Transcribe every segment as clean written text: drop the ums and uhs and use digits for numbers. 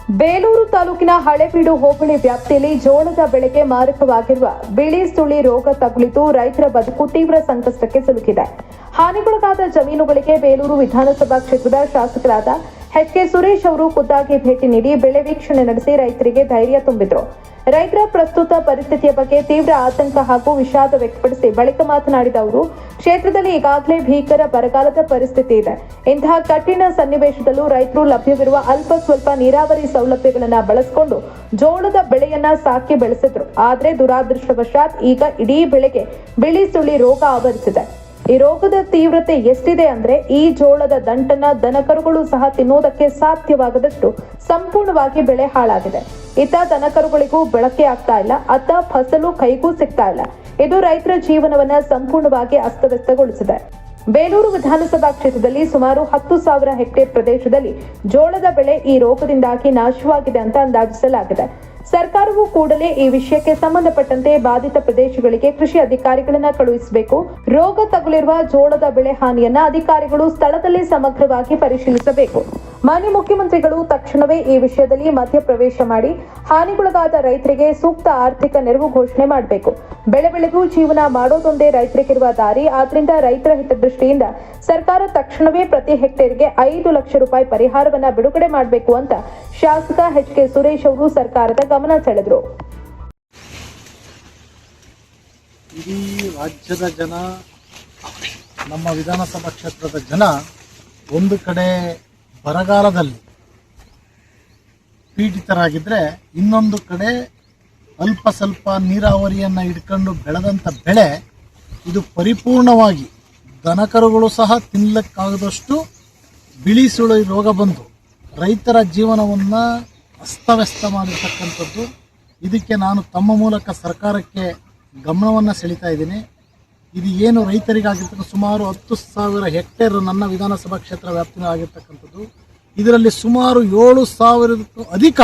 ಬೇಲೂರು ತಾಲೂಕಿನ ಹಳೇಬೀಡು ಹೋಬಳಿ ವ್ಯಾಪ್ತಿಯಲ್ಲಿ ಜೋಳದ ಬೆಳೆಗೆ ಮಾರಕವಾಗಿರುವ ಬಿಳಿ ಸುಳಿ ರೋಗ ತಗುಲಿದ್ದು ರೈತರ ಬದುಕು ತೀವ್ರ ಸಂಕಷ್ಟಕ್ಕೆ ಸಿಲುಕಿದೆ. ಹಾನಿಗೊಳಗಾದ ಜಮೀನುಗಳಿಗೆ ಬೇಲೂರು ವಿಧಾನಸಭಾ ಕ್ಷೇತ್ರದ ಶಾಸಕರಾದ ಎಚ್.ಕೆ. ಸುರೇಶ್ ಅವರು ಖುದ್ದಾಗಿ ಭೇಟಿ ನೀಡಿ ಬೆಳೆ ವೀಕ್ಷಣೆ ನಡೆಸಿ ರೈತರಿಗೆ ಧೈರ್ಯ ತುಂಬಿದರು. ರೈತರ ಪ್ರಸ್ತುತ ಪರಿಸ್ಥಿತಿಯ ಬಗ್ಗೆ ತೀವ್ರ ಆತಂಕ ಹಾಗೂ ವಿಷಾದ ವ್ಯಕ್ತಪಡಿಸಿ ಬಳಿಕ ಮಾತನಾಡಿದ ಅವರು, ಕ್ಷೇತ್ರದಲ್ಲಿ ಈಗಾಗಲೇ ಭೀಕರ ಬರಗಾಲದ ಪರಿಸ್ಥಿತಿ ಇದೆ. ಇಂತಹ ಕಠಿಣ ಸನ್ನಿವೇಶದಲ್ಲೂ ರೈತರು ಲಭ್ಯವಿರುವ ಅಲ್ಪ ಸ್ವಲ್ಪ ನೀರಾವರಿ ಸೌಲಭ್ಯಗಳನ್ನು ಬಳಸಿಕೊಂಡು ಜೋಳದ ಬೆಳೆಯನ್ನ ಸಾಕಿ ಬೆಳೆಸಿದ್ರು. ಆದರೆ ದುರಾದೃಷ್ಟವಶಾತ್ ಈಗ ಇಡೀ ಬೆಳೆಗೆ ಬಿಳಿ ಸುಳಿ ರೋಗ ಆವರಿಸಿದೆ. ಈ ರೋಗದ ತೀವ್ರತೆ ಎಷ್ಟಿದೆ ಅಂದ್ರೆ ಈ ಜೋಳದ ದಂಟನ್ನ ದನಕರುಗಳು ಸಹ ತಿನ್ನೋದಕ್ಕೆ ಸಾಧ್ಯವಾಗದಷ್ಟು ಸಂಪೂರ್ಣವಾಗಿ ಬೆಳೆ ಹಾಳಾಗಿದೆ. ಇತ್ತ ದನಕರುಗಳಿಗೂ ಬಳಕೆ ಆಗ್ತಾ ಇಲ್ಲ, ಅತ್ತ ಫಸಲು ಕೈಗೂ ಸಿಗ್ತಾ ಇಲ್ಲ. ಇದು ರೈತರ ಜೀವನವನ್ನ ಸಂಪೂರ್ಣವಾಗಿ ಅಸ್ತವ್ಯಸ್ತಗೊಳಿಸಿದೆ. ಬೇಲೂರು ವಿಧಾನಸಭಾ ಕ್ಷೇತ್ರದಲ್ಲಿ ಸುಮಾರು 10,000 ಹೆಕ್ಟೇರ್ ಪ್ರದೇಶದಲ್ಲಿ ಜೋಳದ ಬೆಳೆ ಈ ರೋಗದಿಂದಾಗಿ ನಾಶವಾಗಿದೆ ಅಂತ ಅಂದಾಜಿಸಲಾಗಿದೆ. ಸರ್ಕಾರವು ಕೂಡಲೇ ಈ ವಿಷಯಕ್ಕೆ ಸಂಬಂಧಪಟ್ಟಂತೆ ಬಾಧಿತ ಪ್ರದೇಶಗಳಿಗೆ ಕೃಷಿ ಅಧಿಕಾರಿಗಳನ್ನ ಕಳುಹಿಸಬೇಕು. ರೋಗ ತಗುಲಿರುವ ಜೋಳದ ಬೆಳೆ ಹಾನಿಯನ್ನ ಅಧಿಕಾರಿಗಳು ಸ್ಥಳದಲ್ಲಿ ಸಮಗ್ರವಾಗಿ ಪರಿಶೀಲಿಸಬೇಕು. ಮಾನ್ಯ ಮುಖ್ಯಮಂತ್ರಿಗಳು ತಕ್ಷಣವೇ ಈ ವಿಷಯದಲ್ಲಿ ಮಧ್ಯಪ್ರವೇಶ ಮಾಡಿ ಹಾನಿಗೊಳಗಾದ ರೈತರಿಗೆ ಸೂಕ್ತ ಆರ್ಥಿಕ ನೆರವು ಘೋಷಣೆ ಮಾಡಬೇಕು. ಬೆಳೆ ಬೆಳೆದು ಜೀವನ ಮಾಡೋದೊಂದೇ ರೈತರಿಗಿರುವ ದಾರಿ. ಆದ್ರಿಂದ ರೈತರ ಹಿತದೃಷ್ಟಿಯಿಂದ ಸರ್ಕಾರ ತಕ್ಷಣವೇ ಪ್ರತಿ ಹೆಕ್ಟೇರ್ಗೆ 5 ಲಕ್ಷ ರೂಪಾಯಿ ಪರಿಹಾರವನ್ನ ಬಿಡುಗಡೆ ಮಾಡಬೇಕು ಅಂತ ಶಾಸಕ ಎಚ್.ಕೆ. ಸುರೇಶ್ ಅವರು ಸರ್ಕಾರದ ಗಮನ ಸೆಳೆದರು. ಇಡೀ ರಾಜ್ಯದ ಜನ, ನಮ್ಮ ವಿಧಾನಸಭಾ ಕ್ಷೇತ್ರದ ಜನ ಒಂದು ಕಡೆ ಬರಗಾಲದಲ್ಲಿ ಪೀಡಿತರಾಗಿದ್ದರೆ, ಇನ್ನೊಂದು ಕಡೆ ಅಲ್ಪ ಸ್ವಲ್ಪ ನೀರಾವರಿಯನ್ನು ಇಟ್ಕೊಂಡು ಬೆಳೆದಂಥ ಬೆಳೆ ಇದು ಪರಿಪೂರ್ಣವಾಗಿ ದನಕರುಗಳು ಸಹ ತಿನ್ನಲಿಕ್ಕಾಗದಷ್ಟು ಬಿಳಿ ಸುಳಿ ರೋಗ ಬಂದು ರೈತರ ಜೀವನವನ್ನು ಅಸ್ತವ್ಯಸ್ತ ಮಾಡಿರ್ತಕ್ಕಂಥದ್ದು. ಇದಕ್ಕೆ ನಾನು ತಮ್ಮ ಮೂಲಕ ಸರ್ಕಾರಕ್ಕೆ ಗಮನವನ್ನು ಸೆಳೀತಾ ಇದ್ದೀನಿ. ಇದು ಏನು ರೈತರಿಗಾಗಿರ್ತಕ್ಕ ಸುಮಾರು 10,000 ಹೆಕ್ಟೇರ್ ನನ್ನ ವಿಧಾನಸಭಾ ಕ್ಷೇತ್ರ ವ್ಯಾಪ್ತಿನ ಆಗಿರ್ತಕ್ಕಂಥದ್ದು. ಇದರಲ್ಲಿ ಸುಮಾರು 7,000ಕ್ಕೂ ಅಧಿಕ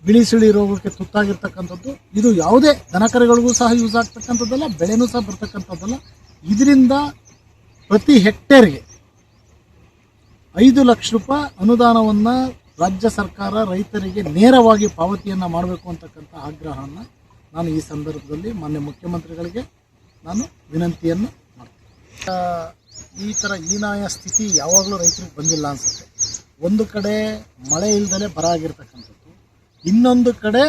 ಬಿಳಿ ಸುಳಿ ರೋಗಕ್ಕೆ ತುತ್ತಾಗಿರ್ತಕ್ಕಂಥದ್ದು. ಇದು ಯಾವುದೇ ದನಕರುಗಳಿಗೂ ಸಹ ಯೂಸ್ ಆಗ್ತಕ್ಕಂಥದ್ದಲ್ಲ, ಬೆಳೆನೂ ಸಹ ಬರ್ತಕ್ಕಂಥದ್ದಲ್ಲ. ಇದರಿಂದ ಪ್ರತಿ ಹೆಕ್ಟೇರ್ಗೆ 5 ಲಕ್ಷ ರೂಪಾಯಿ ಅನುದಾನವನ್ನು ರಾಜ್ಯ ಸರ್ಕಾರ ರೈತರಿಗೆ ನೇರವಾಗಿ ಪಾವತಿಯನ್ನು ಮಾಡಬೇಕು ಅಂತಕ್ಕಂಥ ಆಗ್ರಹವನ್ನು ನಾನು ಈ ಸಂದರ್ಭದಲ್ಲಿ ಮಾನ್ಯ ಮುಖ್ಯಮಂತ್ರಿಗಳಿಗೆ ನಾನು ವಿನಂತಿಯನ್ನು ಮಾಡ್ತೀನಿ. ಈ ಥರ ಹೀನಾಯ ಸ್ಥಿತಿ ಯಾವಾಗಲೂ ರೈತರಿಗೆ ಬಂದಿಲ್ಲ ಅನಿಸುತ್ತೆ. ಒಂದು ಕಡೆ ಮಳೆ ಇಲ್ಲದಲೇ ಬರ ಆಗಿರ್ತಕ್ಕಂಥದ್ದು, ಇನ್ನೊಂದು ಕಡೆ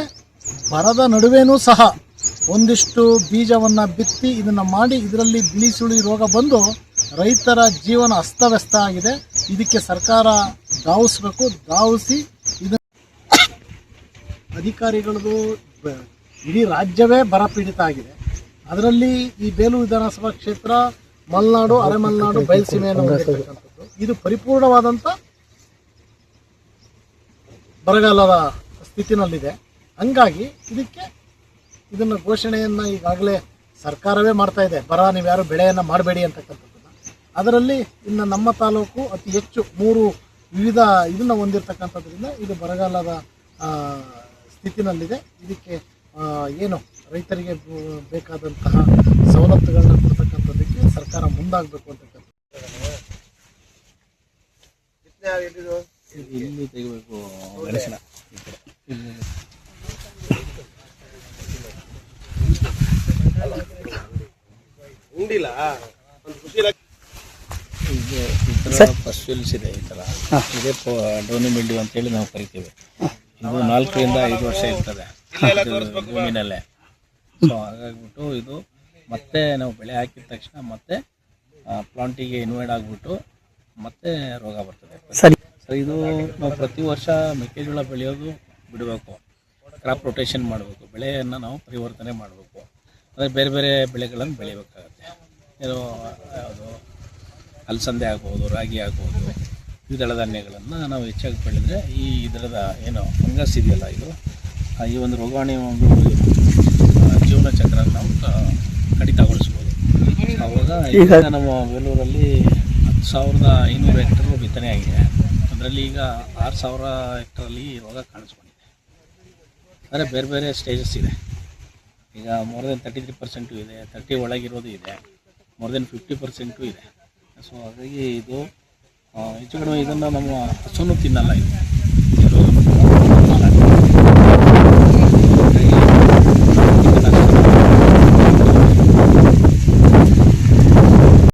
ಬರದ ನಡುವೆನೂ ಸಹ ಒಂದಿಷ್ಟು ಬೀಜವನ್ನು ಬಿತ್ತಿ ಇದನ್ನು ಮಾಡಿ ಇದರಲ್ಲಿ ಬಿಳಿ ಸುಳಿ ರೋಗ ಬಂದು ರೈತರ ಜೀವನ ಅಸ್ತವ್ಯಸ್ತ ಆಗಿದೆ. ಇದಕ್ಕೆ ಸರ್ಕಾರ ಧಾವಿಸಬೇಕು. ಧಾವಿಸಿ ಇದನ್ನು ಅಧಿಕಾರಿಗಳದು ಇಡೀ ರಾಜ್ಯವೇ ಬರ ಪೀಡಿತ ಆಗಿದೆ. ಅದರಲ್ಲಿ ಈ ಬೇಲೂರು ವಿಧಾನಸಭಾ ಕ್ಷೇತ್ರ ಮಲೆನಾಡು, ಅರೆಮಲೆನಾಡು, ಬಯಲುಸೀಮೆಯನ್ನು ಹೊಂದಿರತಕ್ಕಂಥದ್ದು. ಇದು ಪರಿಪೂರ್ಣವಾದಂಥ ಬರಗಾಲದ ಸ್ಥಿತಿನಲ್ಲಿದೆ. ಹಂಗಾಗಿ ಇದನ್ನು ಘೋಷಣೆಯನ್ನು ಈಗಾಗಲೇ ಸರ್ಕಾರವೇ ಮಾಡ್ತಾ ಇದೆ. ಬರ ನೀವ್ಯಾರು ಬೆಳೆಯನ್ನು ಮಾಡಬೇಡಿ ಅಂತಕ್ಕಂಥದ್ದನ್ನು. ಅದರಲ್ಲಿ ಇನ್ನು ನಮ್ಮ ತಾಲೂಕು ಅತಿ ಹೆಚ್ಚು 3 ವಿವಿಧ ಇದನ್ನು ಹೊಂದಿರತಕ್ಕಂಥದ್ರಿಂದ ಇದು ಬರಗಾಲದ ಸ್ಥಿತಿನಲ್ಲಿದೆ. ಇದಕ್ಕೆ ಏನು ರೈತರಿಗೆ ಬೇಕಾದಂತಹ ಸವಲತ್ತುಗಳನ್ನ ಕೊಡ್ತಕ್ಕಂಥದ್ದಕ್ಕೆ ಸರ್ಕಾರ ಮುಂದಾಗಬೇಕು ಅಂತಕ್ಕಂಥ ಇಲ್ಲಿ ತೆಗಿಬೇಕು. ಫಸ್ಟ್ ಇದೆ ಈ ಥರ ಇದೇ ಡೌನಿ ಮಿಲ್ಡ್ಯೂ ಅಂತೇಳಿ ನಾವು ಕರಿತೀವಿ. ಇದು 4 ರಿಂದ 5 ವರ್ಷ ಇರ್ತದೆ ಭೂಮಿನಲ್ಲೇ. ಸೊ ಹಾಗಾಗ್ಬಿಟ್ಟು ಇದು ಮತ್ತೆ ನಾವು ಬೆಳೆ ಹಾಕಿದ ತಕ್ಷಣ ಮತ್ತೆ ಪ್ಲಾಂಟಿಗೆ ಇನ್ವೈಡ್ ಆಗಿಬಿಟ್ಟು ಮತ್ತೆ ರೋಗ ಬರ್ತದೆ. ಸೊ ಇದು ನಾವು ಪ್ರತಿ ವರ್ಷ ಮೆಕ್ಕೆಜೋಳ ಬೆಳೆಯೋದು ಬಿಡಬೇಕು, ಕ್ರಾಪ್ ರೊಟೇಷನ್ ಮಾಡಬೇಕು, ಬೆಳೆಯನ್ನು ನಾವು ಪರಿವರ್ತನೆ ಮಾಡಬೇಕು. ಅಂದರೆ ಬೇರೆ ಬೇರೆ ಬೆಳೆಗಳನ್ನು ಬೆಳಿಬೇಕಾಗತ್ತೆ. ಯಾವುದು ಅಲಸಂದೆ ಆಗ್ಬೋದು, ರಾಗಿ ಆಗ್ಬೋದು, ದ್ವಿದಳ ಧಾನ್ಯಗಳನ್ನು ನಾವು ಹೆಚ್ಚಾಗಿ ಬೆಳೆದ್ರೆ ಈ ಇದರದ ಏನು ಫಂಗಸ್ ಇದೆಯಲ್ಲ, ಇದು ಈ ಒಂದು ರೋಗಾಣಿ ಒಂದು ಜೀವನ ಚಕ್ರ ನಾವು ಕಡಿತಗೊಳಿಸ್ಬೋದು. ಆವಾಗ ಈಗ ನಮ್ಮ ಬೇಲೂರಲ್ಲಿ 10,500 ಹೆಕ್ಟರ್ ಬಿತ್ತನೆ ಆಗಿದೆ. ಅದರಲ್ಲಿ ಈಗ 6,000 ಹೆಕ್ಟರಲ್ಲಿ ರೋಗ ಕಾಣಿಸ್ಕೊಂಡಿದೆ. ಅಂದರೆ ಬೇರೆ ಬೇರೆ ಸ್ಟೇಜಸ್ ಇದೆ. ಈಗ ಮೋರ್ ದೆನ್ 33% ಇದೆ, 30 ಒಳಗಿರೋದು ಇದೆ, ಮೋರ್ ದೆನ್ 50% ಇದೆ. ಸೊ ಹಾಗಾಗಿ ಇದು ಹೆಚ್ಚು ಕಡಿಮೆ ಇದನ್ನು ನಮ್ಮ ಹಸುನು ತಿನ್ನಲ್ಲ ಇದು.